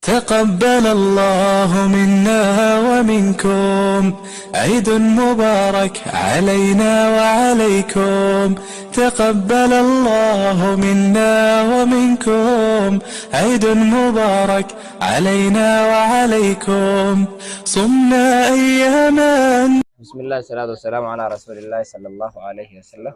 تقبل الله منا ومنكم عيد مبارك علينا وعليكم. تقبل الله منا ومنكم عيد مبارك علينا وعليكم. صمنا أياما. بسم الله والصلاة والسلام على رسول الله صلى الله عليه وسلم.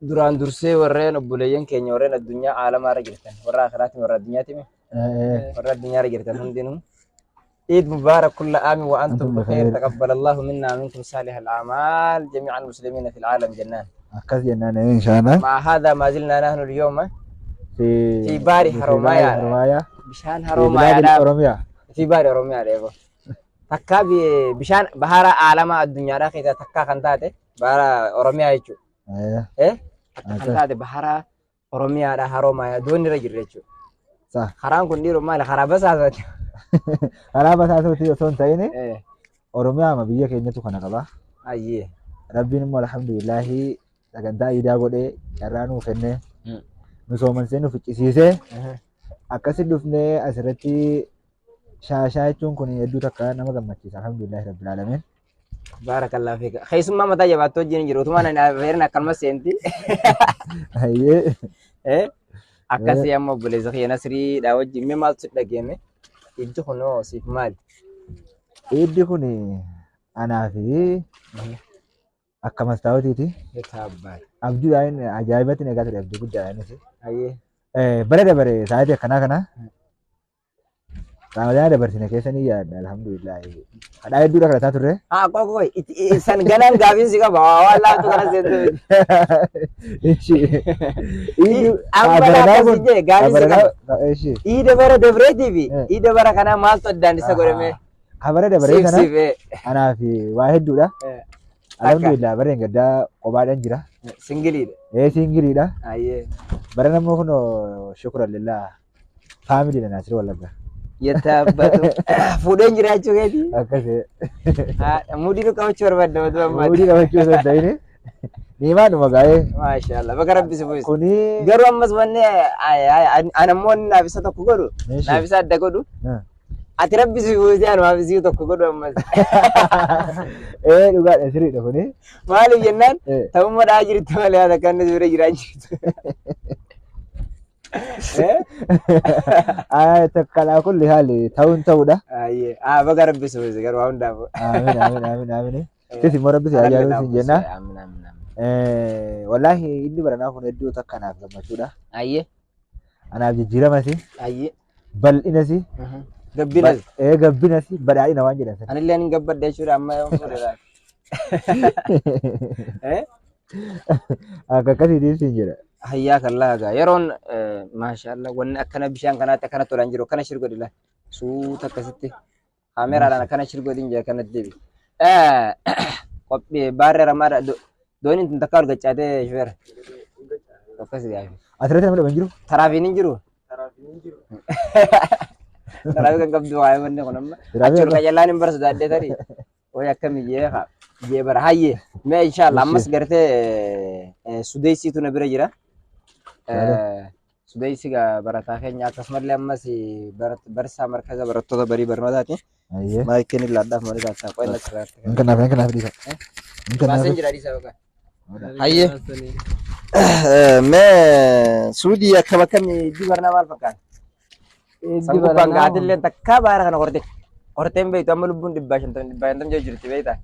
duraan dursee warreen obboleeyyan keenya warreen addunyaa aalamaa irra jirtan warra akhiraati warra addunyaati warra addunyaa irra jirtan hundinuu عيد مبارك كل عام وأنتم بخير. تقبل الله منا ومنكم صالح الأعمال جميع المسلمين في العالم جنان. أكثر جنان إن شاء الله. مع هذا ما زلنا نحن اليوم في بار حرمايا بشان حرمايا في بار حرمايا ريبو تكا بشان بحارة عالمة الدنيا را كذا تكا كنتاته بار حرمايا يجو كنتاته بحارة حرمايا را حرمايا دوني رجل يجو صح. خرام كنديرو مال خراب بس هذا خراب بس هذا تيجي صون تاينه حرمايا ما بيجي كأنه تكون كذا أيه ربنا ما الحمد لله لكن دا إذا قد كرانو فنه نسومن سنو في كيسه أكثر دفنه أسرتي شاشة چون كوني يدو تكا نما دمتي الحمد لله رب العالمين. بارك الله فيك. خيس ما متى جبتوا جيني جرو ثم أنا فيرنا كلمة سنتي. هيه. أكثر يوم بوليس خير نسري داود جيمي مال سد جيمي. يدو خنو سيف مال. يدو خني أنا في أكمل مستوى تي. يتابع. أبدو عين عجائبات نقدر أبدو كده يعني سي. أيه. بري ساعات كنا. Ramadan ada bersihnya kesini ya, alhamdulillah. Ada air dulu kereta turun. Kok, san ganan gavin sih kak bawa lah tuh karena sentuh. Ini apa sih je gavin sih kak. Ini bara devre TV. Ini bara karena mal tuh dan bisa gue me. Kabar ada bersih sana. Anak fi wahid dulu. Alhamdulillah bara yang ada obat jira. Singgili. Singgili dah. Aye. Bara nama kono syukur lillah. Family dan asri walaga. يتابعوا فودين جراتشو كذي. أكثر. مودي لو كم شهور بعد ما تبغى. مودي كم شهور بعد ini. Nima nu magaye. ما شاء الله. بكرة بيسوي. Kuni. Garu ammas wanne أنا مون نافسة تكوكرو. نافسة دكودو. أترى بيسوي زي أنا ما بيسوي تكوكرو ammas. Juga esri tu kuni. Malu jennan. Tahu mau dah jadi tu malah ada kan sudah jiraji. تكلا كل هالي تون تودا اي بقرب بسوي زغر واون دافو امين تسي مو ربي يا جارو سنجنا امين والله اني برنا هون ادو تكنا لما تودا اي انا بجيرا ماسي اي بل انسي غبينا غبينا سي بداي نوان جدا انا اللي نغبد دشور اما يوم فرا كاسي دي سنجرا حياك الله يرون ما شاء الله وان اكنا بشان كانت اكنا تورانجرو كنا شرغو دلا سو تكستي كاميرا انا كنا شرغو دنجا كنا دبي قبي بار رمار دوني تنتقال غچاده شوير تكس جاي اثرت من بنجرو ترافين جرو ترافين كان قبض واي من كنم اچور كجلان برس داده تري ويا كم يها جبر هاي ما ان شاء الله امس غرته سوديسي تو نبره جرا سوديسي ga barata kenya akkasumallee ammas barsa markaza barattoota barii barnootaati maayikiin illadhaaf malee taasisaa qo'inna sirraatti kanaaf dhiisa baasen jira dhiisa baqa hayye mee suudii akka bakkamni iddii barnaa maal fakkaata sangu bangaadillee takkaa baara kana qorteen beeytu amma lubbuun dhibbaa shantam jee jirti beeyta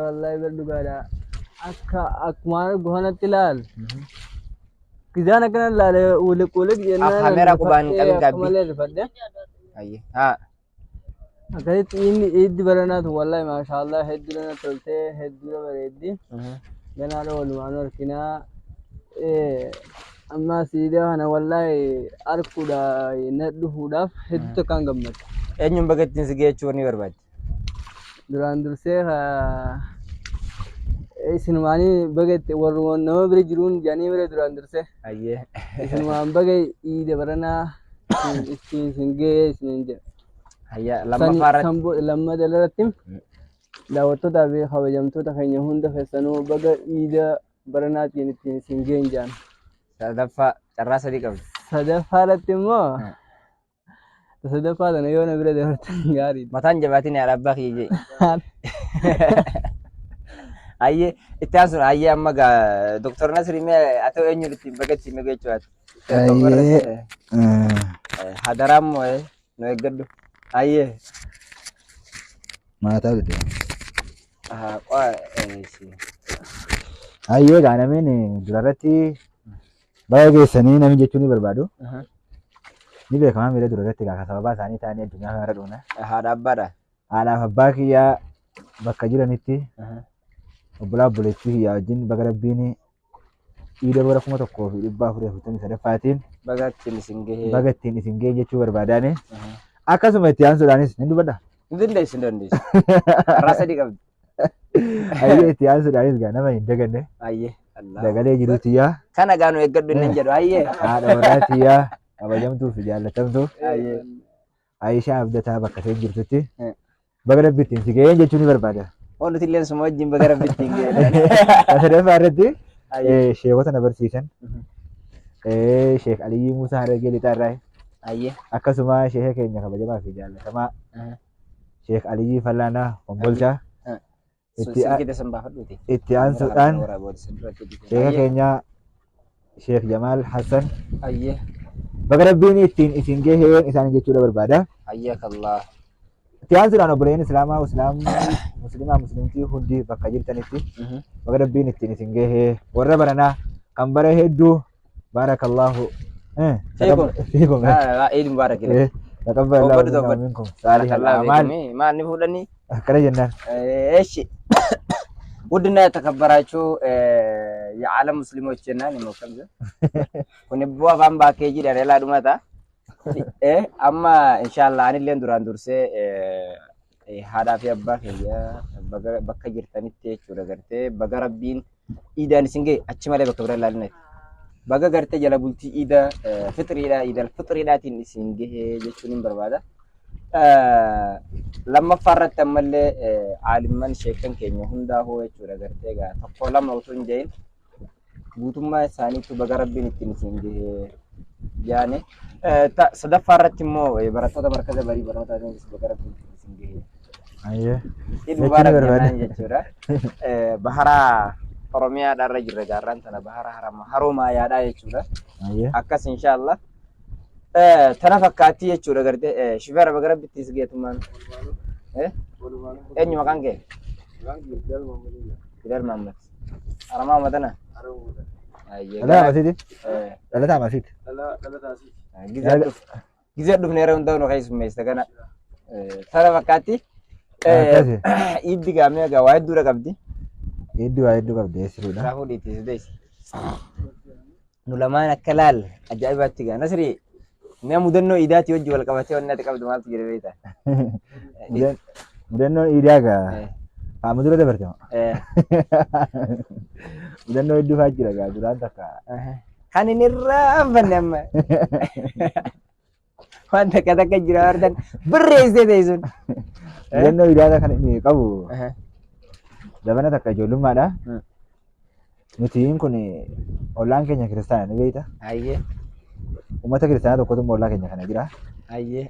wallahi berdugaadha akkuma gohanatti ilaal Kizana kana lale ulik jenna kamera kuban kan gabi malee rifadde ayye ha akayit inni iddi barana tu wallahi mashallah hedduna tolte hedduna bareddi ganalo walmano arkina amma sida ana wallahi arkuda naddu hudaf heddu kan gammat enyum bagatin sige churni barbad duran durse Isinumani bagai warung nama beri jirun jani beri duran durse. Aye. Isinuman bagai ide barana isin singe isinje. Aya lama farat. Sambo lama dalaratim. Dawato tabi khawajam tu takhanya hunda fesanu bagai ide barana tin singe injan. Dafa carra sedikit. sadaffaarratti immoo sadaffaadhaan yoo na bira dabartan gaariidha. Mataan jabaatiin yaala abbaa kiyyee. Ayyee itti aansuun ayyee amma gaa Dr. Nasri mee ati eenyuun ittiin bagatti hime jechuudha. Ayyee. Hadaraan moo nu eeggadhu. Ayyee. Maataa bidde. Qo'aa. Ayyee gaa namni durarratti baga geessanii namni jechuun ni barbaadu. Ni beekamaa miila durarratti gaa sababa isaanii ta'anii addunyaa kanarra dhuuna. Haadha abbaadha. Haadhaaf abbaa kiyyaa bakka jiranitti obbolaa obboleettii kiyyaa wajjin baga rabbiin dhiida bara 1443 baga ittiin isin gahee jechuu barbaadaani. Akkasuma itti aansuudhaanis ni dubadha. Ni dandeessu. Karraa sadii qabdi. Ayyee itti aansuudhaanis gaa nama hin daganne. Ayyee. Dagalee jiruutiyyaa. Kana gaa nu eeggadhu inni jedhu ayyee. Haadha warraatiyyaa kabajamtuu fi jaallatamtuu. Aayishaa Abdataa bakka isheen jirtutti baga rabbi ittiin si gahee jechuu ni barbaada. Nuti illee suma wajjin baga rabbi ittiin gahee. Sadaffaa irratti sheekota na barsiisan. Sheek Aliyyii Muusaa Harargee Lixaarraa. Akkasuma sheeka keenya kabajamaa fi jaallatamaa. Sheek Aliyyii Fallaanaa Ombolchaa. Itti aansuudhaan sheeka keenya Sheek Jamaal Hassan. Baga rabbiin ittiin isin gahee isaanii jechuudha barbaada. Itti aansuudhaan obboleen Islaamaa Musliimtii hundi bakka jirtanitti baga rabbiin ittiin isin gahee warra baranaa kan bara hedduu baarakallahu fiikum. Eid Mubarak. تقبل الله منكم صالح الأعمال. ما نفودني. أكره جنان. إيش ودنا يتكبراتشو يا عالم مسلمو جنان مكمل. كوني فام باكيجي ده لا دوما تا. أما إن شاء الله أنا اللي ندوران درسه هذا في أبا كيا بكجير تاني تيجي ورغرته بغربين إيدا نسنجي أتشمله بكبر لالنت. Baga gartee jala bultii iida fitriidhaatiin isin gahee jechuun hin barbaada. Lammaffaa irratti ammallee aalimman sheekan keenya hundaa hoo jechuudha gartee egaa tokko lama osoo hin jedhin guutummaa isaaniitu baga rabbiin ittiin isin gahee yaane. Sadaffaa irratti immoo barattoota markaza barii barnootaatiin baga rabbiin ittiin isin gahee. Eid Mubarak jechuudha. Baharaa Oromiyaa darra jirra jaarraan tana bahara haroomaa yaadhaa jechuudha. Akkas inshallah. Tana fakkaatti jechuudha gartee shifeera baga rabbitti is geetumaan. Eenyu maqaan kee? Fidel Mahammad. Aramaa uummatana? Dhalataa Masiiti? Dhalataa Masiiti. Gizee dhufneera hundaa nu keessummeessa kana. Tana fakkaatti. Iibbi gaamee egaa waa hedduudha qabdi. Hedduu qabdi eessiruudha. Raafuu dhiitis deessi. Nu lamaan akka laal ajaa'ibaatti gaa Nasri mee mudannoo iidaati wajji wal qabatee wanni ati qabdu maaltu jira beektaa? Mudannoon iidaa gaa mudura dabartama. Mudannoo hedduu fa'aa jira gaa duraan takka. Kan inni irraa hanfanne amma. Waan takka jira wartan birreessee teessuun. Mudannoo iidaa kan inni qabu. Dabana takka ijoollummaadha. Nutiin kun ollaan keenya kiristaana ni beekta. Uummata kiristaanaa tokkotu ollaa keenya kana jira.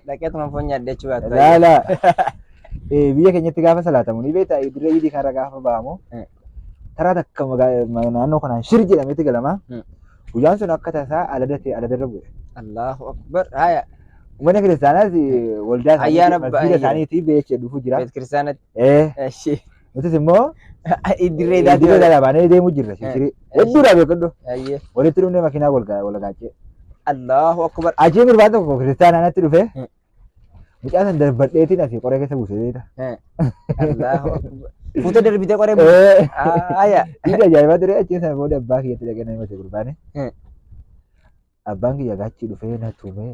Dhaqeetuma foon nyaadhachuu baatu. Laala biyya keenyatti gaafa salaatamu ni beekta dirree iidii kanarra gaafa ba'amu taraa takka naannoo kanaan shir jedhametti galama. Guyyaan sun akka tasaa aladarra bu'e. Allahu akbar. Haya. Uummanni kiristaanaas waldaa isaaniitii beekee dhufu jira. Beet kiristaanatti. Nutis immoo dirree baanee deemuu jirra. Hedduudha beekadhu. Walitti dhufnee makiinaa wal gaachee. Allahu akbar. Achiin gurbaan tokko kiristaanaa natti dhufe mucaa san darbadheetiin asii qoree keessa buusee beekta. Allahu akbar. Fuuta darbitee qoree buusee. Dhiiga ajaa'ibaa ture achiin sana booda abbaa kiyyatti dhaqee nama himate gurbaane. Abbaan kiyya gaachii dhufee na tumee.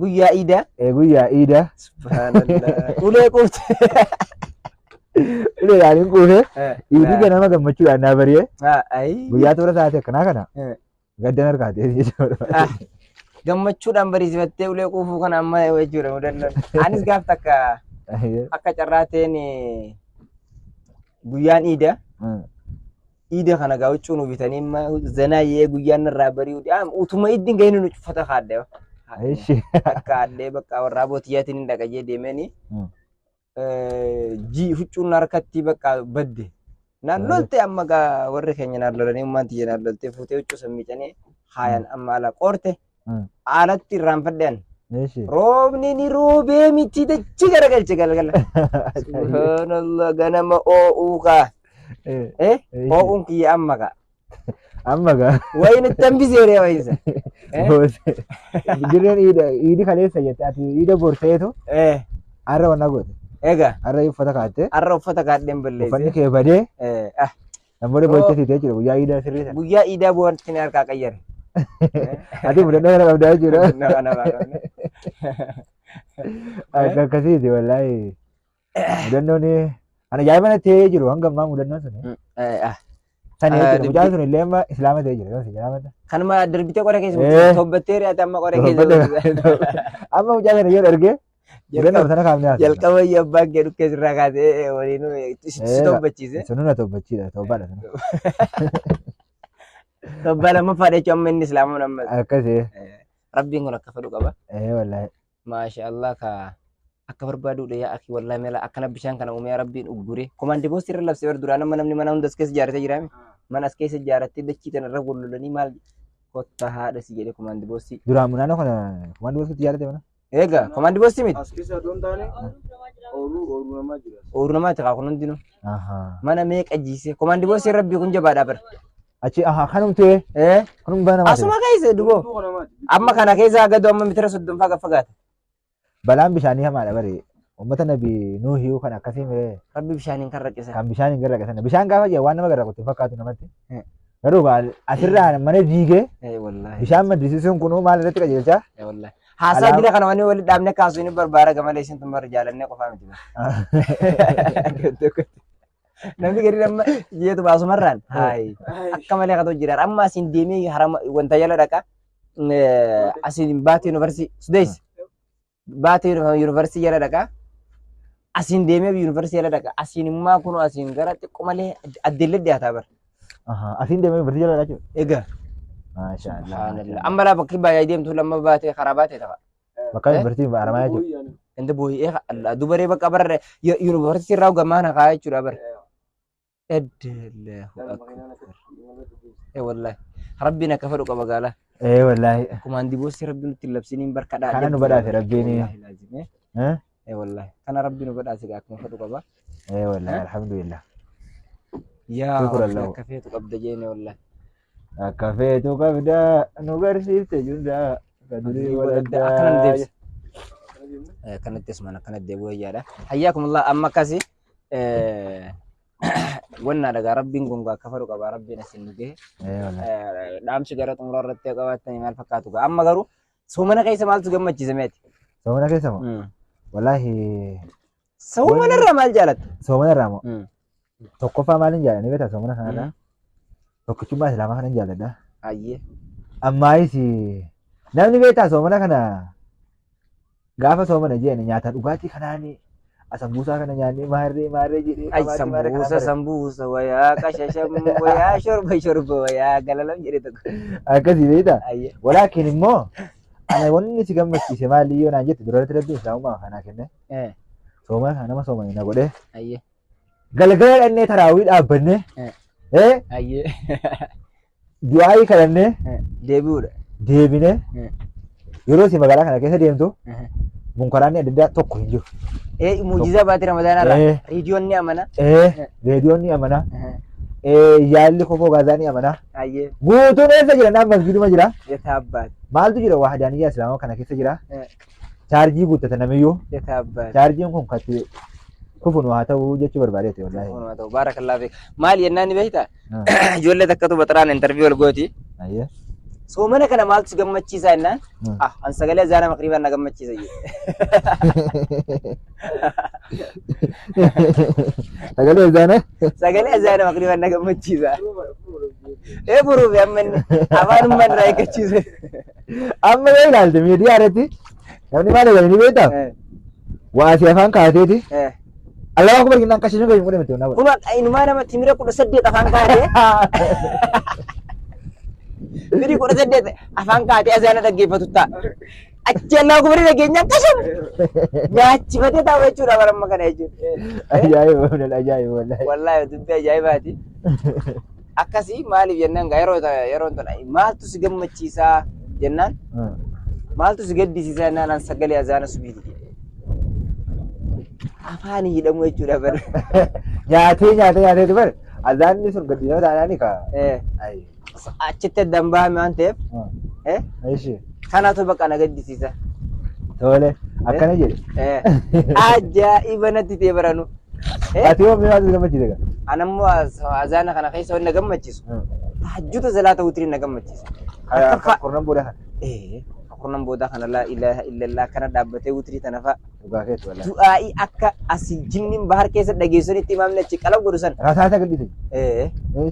Guyyaa iidaa. Guyyaa iidaa. Subhaanallah. Ulee quufte. Ulee yaaliin quufee dhiiga nama gammachuudhaan naa bari'ee guyyaa toora sa'aatii akkanaa kana gaddan harkaatee jechuudha. Gammachuudhaan bariisifattee ulee quufuu kana amma jechuudha mudannoon. Anis gaaf takka akka carraateen guyyaan iidaa إيده خنا قاوتشون وبيتاني ما زنا يجويان الرابري وتما إيدين جايين نشوفه خاده إيش خاده بقى والرابط ياتين ده كجي ديمني جي هتشون ناركتي بقى بدي ناللت أما كا وركيني ناللني ما تيجي ناللت فوتي وتشو سميتني خاين أما على قرته على تيران فدان إيش روبني ني روبي ميتي ده تجرجل سبحان الله جنا ما أوكا أو أنكي أما كا وين التنبيزير يا ويسا جرين إيدي خليه سجت أتي إيده بورسيتو أرى ونقول إيجا أرى يفتح كاتة أرى يفتح كاتة بللي فني كي بدي نمبر بورسيتو تيجي ويا إيده سريرة ويا إيده بورسيني أركا كير أتي بدنا نرى بدأ جرا أنا أكا كسيتي والله بدنا ني أنا جاي من تيجي جرو هنگام ما بدنا سني Sani mujaa sun illee amma islaama ta'e jira yoo islaama kan ma darbite qore keessa tobbattee ri'ate amma qore keessa amma mujaa sana yoo arge jireenya sana kaafne haasa jalqaba yabbaa kee dhukkee sirraa kaasee waliin si tobbachiise sunu na tobbachiidha tobbaadha sana tobbaa lammaffaa jechuun amma inni islaama amma akkasii rabbiin kun akka fedhu qaba wallaahi maasha Allah ka akka barbaadudha yaa akhi wallahi mela akkana bishaan kana uumee rabbiin uggure komaandii boostii irra labsee bar duraan amma namni mana hundas keessa ijaarratee jiraame mana as keessa ijaarrattee dachii tana irra gololanii maal kotta haadha si jedhe komaandii boostii duraan munaanoo kana komaandii boostii ijaarrate mana eega komaandii boostii miti as keessa doon taane ooluu namaa jira ooluu namaati kaa kun hundinuu mana meeqa jiise komaandii boostii rabbii kun jabaadhaa bara achi kanumtee kanum bana asuma keessa duboo amma kana keessa agadu amma mitira 30 fagaata balaan bishaanii hamaadha bare ummata nabi nuuhii kan akkasii mee rabbi bishaaniin kan rakkisa kan bishaaniin kan rakkisa bishaan gaafa jee waan nama garraaqatu fakkaatu namatti garuu asirraa mana diigee bishaan maddisiisuun kun maal irratti qajeelcha haasaa dila kana wani wali dhaabne kaasuu ni barbaada gamalee isin tun barri jaalannee qofaa miti namni gadi nama jeetu baasumarraan akka malee katoo jiraan amma asin deemee harama wanta jala dhaqa asin baate yuunivarsiitii sudees baate yuunivarsiitii jala dhaqa asin deemee yuunivarsiitii jala dhaqa asin immaa kun asin gara xiqqoo malee addeellee dhiyaataa bara asin deemee yuunivarsiitii jala dhaqa egaa maashaallah amma laa bakki baay'ee deemtu lamma baate karaa baate ta'a bakka yuunivarsiitii baaramaa jechuudha inda booyee Allah dubaree bakka bara yuunivarsiitii irraa gamaana kaa'aa jechuudha bara الله أكبر والله ربنا كفر وقبقاله والله كمان دي بوسي ربنا تلبسينين بركة كان نبدأ في ربيني والله كان ربنا بدأ سيقاك مفر وقبا والله الحمد لله يا الله كفيتك أبدا جيني والله كفيتك أبدا نغرسيف تجندا كدري ولدا كانت تسمعنا كانت ديبوه جادا حياكم الله أما كاسي وانا daga rabbiin gongaa kafaru qaba rabbiin asin nuge dhaamsi gara xumuraa irratti qabatanii maal fakkaatu ga amma garuu soomana keessa maaltu gammachiise meeti soomana keessa moo wallahi soomana irraa maal jaalatta soomana irraa moo tokkoffaa maalin jaalladha beektaa soomana kanarraa tokkichummaa islaamaa kanan jaalladha ayyee ammaayis namni beektaa soomana kana gaafa soomana jeeni nyaata dhugaatii kanaanii asambuusaa kana nyaanni maarree jedhee ay sambuusa wayaa qashashamu wayaa shorba wayaa galalam jedhee tokko akkasii beektaa walaakin immoo ana wanni si gammachiise maali yoo naan jette duratti rabbiin islaamummaa kanaa kenne sooma nama soomanii na godhe galgala dhannee taraawii dhaabbanne du'aayii kadhannee deebine yeroo si magaalaa kana keessa deemtu munkaraanni adda addaa tokko hin jiru. Muujizaa baatii Ramadaanaa irraa reediyoon ni amana. Reediyoon ni amana. Yaalli kofoo gaazaa ni amana. Guutuun eessa jira naan masgiiduma jira. Maaltu jira wahdaaniyyaa islaamaa kana keessa jira. Chaarjii guuttatan namiyyuu. Chaarjiin kun katti kufunu haa ta'u jechuu barbaadeeti wallaahi. Baarakallaa beek. Maal yennaan ni beektaa? Ijoollee takkatu baxaraan intarviyuu wal gooti. soomana kana maaltu gammachiisa jennaan an sagalee azaana maqriibaan na gammachiisa sagalee azaana maqriibaan na gammachiisa buruuf ammanni afaanummaan irraa eeggachiise amma yoo ilaalte miidiyaa irratti namni maal eeganii beektaa waa asii afaan kaaseeti Allahu akbar kinaan kashin ko yung mati na. Kuna inumaa nama timira kuda saddeet afaan kaatee. Biri kuda saddeet afaan kaatee azaana dhaggeeffatu ta'a. Achi Allahu akbar dhageenyaan kashin. Nyaachifatee taa'u jechuudha baramma kana jechuudha. Ajaa'iba wallahi. Wallahi dubbii ajaa'ibaati. Akkasii maaliif jennaan yeroo tana maaltu si gammachiisaa jennaan maaltu si gaddisiisaa jennaan an sagalee azaana subiiti. Afaanii hidhamu jechuudha bar. Nyaatee bar azaanni sun gaddisiisaa taanaani ka. Achitti addaan bahame waan ta'eef kanatu bakka na gaddisiisa. Tole akkana jedhe. Ajaa'iba natti ta'e baranu. Ati yoo maaltu gammachiise? Anammoo azaana kana keessa wanni na gammachiisu. Tahajjuuta salaata witrii na gammachiisa. Kurnan booda kana. Kurnan booda kana laa ilaaha illallah kana dhaabbatee witrii tana fa'a. Dhugaa keessa wallahi. Du'aa'ii akka asii jinniin bahar keessa dhageessanitti imaamni achi qalab godhu san. Rasaasa gaddise.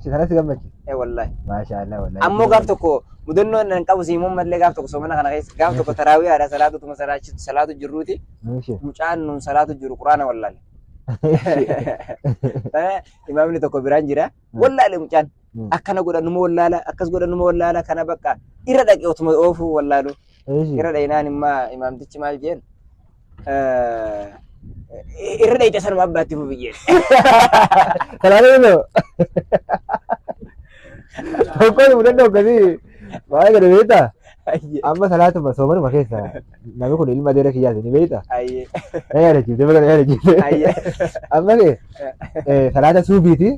Sanas gammachiise. Wallahi. Maashaallah wallahi. Ammoo gaaf tokko mudannoo nan qabu siimuu mallee gaaf tokko soomana kana keessa gaaf tokko taraawii haadha salaatutuma salaatu jirruuti. Mucaan nun salaatu jiru quraana wallahi. Imaamni tokko biraan jira. Wallaale mucaan akkana godha numa wallaala akkas godha numa wallaala kana bakka irra dhaqee otuma oofuu wallaalu. Irra dhaynaan immaa imaamtichi maal jeen irra dhayte sanuma abbaatti fufi jeen. Salaamuu tokko mudannoo akkasii baay'ee gadi beektaa? Amma salaatuma soomanuma keessa namni kun ilma deera kiyyaati ni beektaa? Na yaadachiifte bakka na yaadachiifte. Amma salaata suubiiti.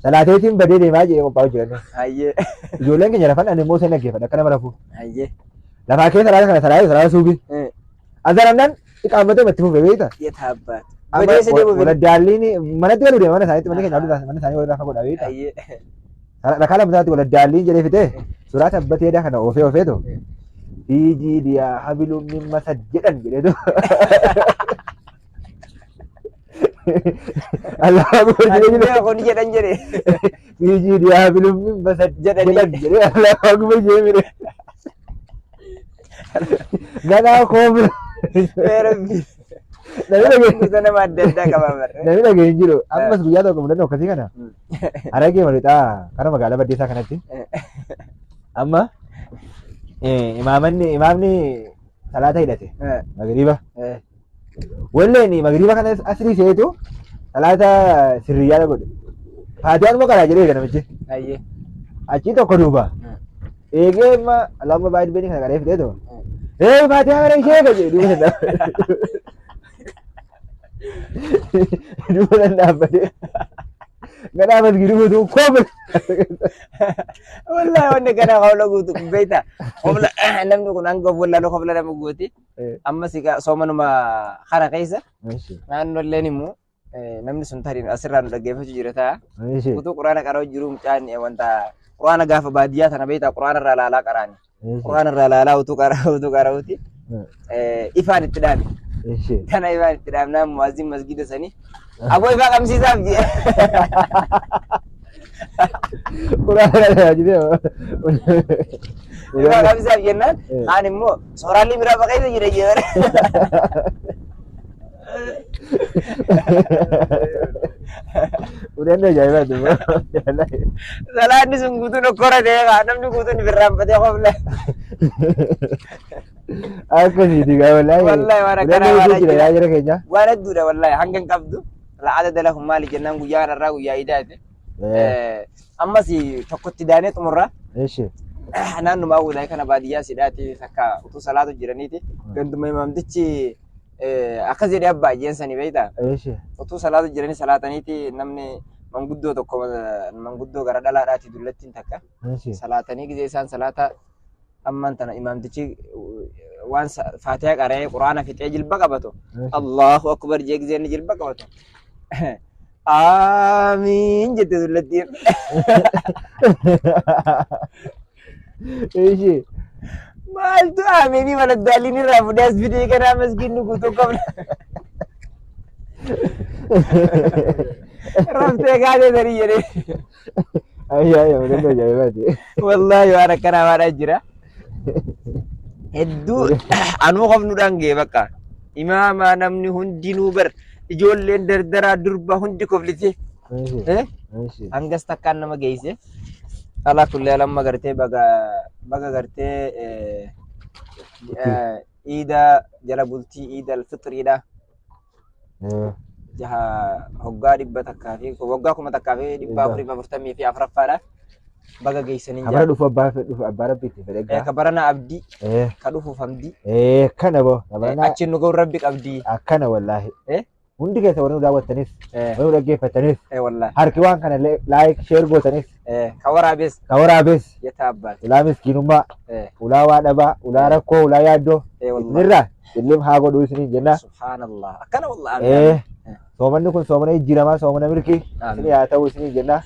Salaateetiin badee deemaa jee qophaa'u jiran. Ijoolleen keenya lafan ani immoo seen dhaggeeffadha akka nama rafuu. Lafaa kee salaata kana salaata suubii. Azaramnaan qaammatee matti fufe beektaa? Waladdaalliin manatti galu deema mana isaaniitti manni keenya mana isaanii walirraa fagoo dha beektaa? Rakaa lamataatti waladdaalliin jedhee fitee suuraa tabbateedha kana oofeetu fiijii diyaa habiluun mimma jedhan jedheetu. Kun jedhan jedhe. Fiijii diyaa habiluun mimma jedhan jedhee Allahu akbar jedhee. Ganaa koomuu. Namni dhagee hin jiru. Ammas guyyaa tokko mudannoo akkasii kana aragee malixaa kana magaalaa Baddeessaa kanatti. Amma imaamni salaata hidhate magriiba. Walleen magriiba kana asrii seetu salaata sirriyyaa godhe. Faatiyaan immoo karaa jedhee namichi. Achii tokko duuba. Eegee imma Allahumma baay'ee beekni kana qaree fideetu. Faatiyaan kana ishee gaje duuba. Dua dan apa dia? Kenapa begitu tu? Kau Wallahi wanne kana qawla guutu beeyta. Qobla namni kun hanga wallaalo qobla nama guuti. Amma sika soomanuma kana keessa. Naannolleen immoo namni sun tarii asirraa nu dhaggeeffachuu jira ta'a. Utuu quraana qara'u jiru mucaan wanta quraana gaafa baadiyyaa sana beeyta quraana irraa laalaa qaraani. Quraana irraa laalaa utuu qara'uuti. Ifaan itti dhaami. Kana ifaan itti dhaamnaan muwaazin masgida sanii. Aboo ifaa qabsiisaaf jee. Quraana jedhee ifaa qabsiisaaf jennaan kaan immoo sooraalli biraa baqeessa jira jee. Udah anda jawab tu. Salaanni sun guutuun okkora ta'ee namni guutuun birraanfatee qofle. Akka siiti gaa wallahi. Wallahi waan akkana waan jira jira keenya. Waan hedduudha wallahi hanga hin qabdu. La'aada dalahum maali jennaan guyyaa kanarraa guyyaa idaati. Ammas tokkotti daanee xumurraa. Eeshi. Naannumaa wallahi kana baadiyyaa sidhaati takka utuu salaatu jiraniiti. Ganduma imaamtichi akkas jedhee abbaa jeensanii beektaa? Utuu salaatu jiranii salaataniiti namni manguddoo tokko manguddoo gara dhalaadhaati dullattiin takka salaatanii gisee isaan salaata ammaan tana imaamtichi waan faatihaa qara'ee quraana fixee jilba qabatu Allahu akbar jee gisee inni jilba qabatu Amiin jette dullattiin. Maaltu amiinii waladdaalliin irraa fudhee as fidee kanaa masgiinni guutuu qabna. Raftee kaatee tarii jedhee. Ayyaa mudannoo ajaa'ibaati. Wallaahi waan akkanaa waadhaa jira. Hedduu anuu qofnuudhaan ga'e bakka. Imaamaa namni hundinuu bar ijoolleen dardaraa durba hundi koflite ماشي hangas takkaan nama geesse alaa kullee lamma gartee baga gartee iida jala bultii iida alfitriidha jaha hoggaa 100 takkaa fi hoggaa 440 fi afuraffaadha baga geessanii Abara dhufu abbaa rabbiitti fedhe ka barana abdii ka dhufuuf hamdii kana bo achi nu ga'u rabbi qabdii akkana wallaahi hundi keessa warri daawwattanis warri dhaggeeffattanis wallaahi harki waan kana laayik sheer gootanis ka waraabes yataa abbaati ulaa miskiinummaa ulaa waa dhabaa ulaa rakkoo ulaa yaaddoo isinirraa illim haa godhuu isiniin jenna subhaanallah akkana wallaahi soomanni kun soomana jijjiiramaa soomana milkii isin yaa ta'u isiniin jenna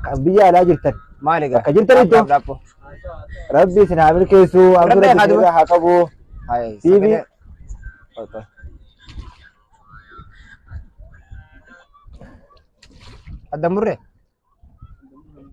kan biyya alaa jirtan maaliga akka jirtan iddoo rabbi isin haa milkeessu amtura isin haa qabu TV Ada murre